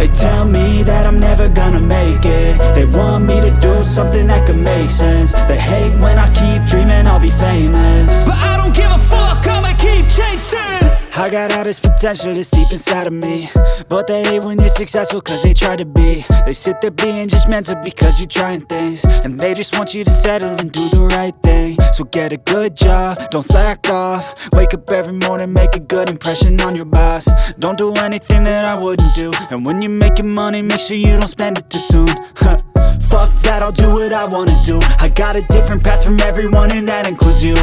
They tell me that I'm never gonna make it. They want me to do something that could make sense. They hate when I keep dreaming I'll be famous, but I don't give a fuck, I'ma keep chasing. I got all this potential that's deep inside of me, but they hate when you're successful cause they try to be. They sit there being judgmental because you're trying things, and they just want you to settle and do the right thing. So get a good job, don't slack off. Wake up every morning, make a good impression on your boss. Don't do anything that I wouldn't do, and when you're making money, make sure you don't spend it too soon. Fuck that, I'll do what I wanna do. I got a different path from everyone, and that includes you.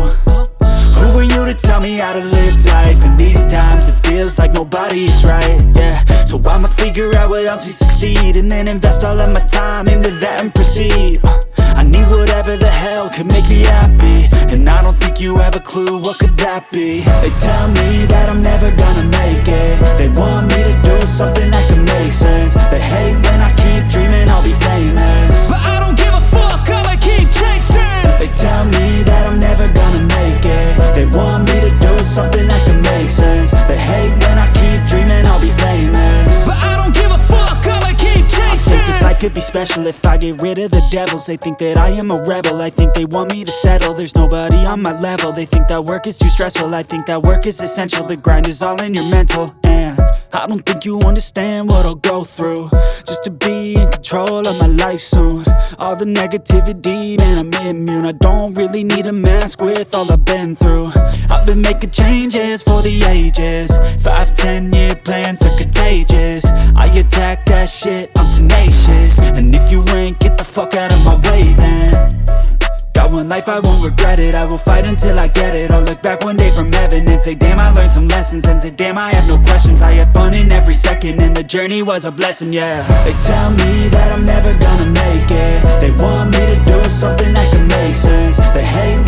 Who are you to tell me how to live life? In these times it feels like nobody is right, yeah. So I'ma figure out what else we succeed, and then invest all of my time into that and proceed. I need whatever the hell could make me happy, and I don't think you have a clue what could that be. They tell me that I'm never gonna make it. They want me to do something that could make sense. They hate when I keep dreaming I'll be famous, but I don't give a fuck, I'ma keep chasing. They tell me that I'm never gonna make it. They want me to do something that can make sense. They hate when I keep dreaming I'll be famous, but I don't give a fuck, I'ma keep chasing. I think this life could be special if I get rid of the devils. They think that I am a rebel, I think they want me to settle. There's nobody on my level. They think that work is too stressful, I think that work is essential. The grind is all in your mental, and I don't think you understand what I'll go through just to be in control of my life soon. All the negativity, man, I'm immune. I don't really need a mask with all I've been through. I've been making changes for the ages. 5-10 year plans are contagious. I attack that shit, I'm tenacious. And if you ain't, get the fuck out of my way then. Got one life, I won't regret it. I will fight until I get it. I'll look back one day from heaven and say, damn, I learned some lessons. And say, damn, I had no questions. I had fun in every second, and the journey was a blessing, yeah. They tell me that I'm never gonna make it. They want me to do something that can make sense. They hate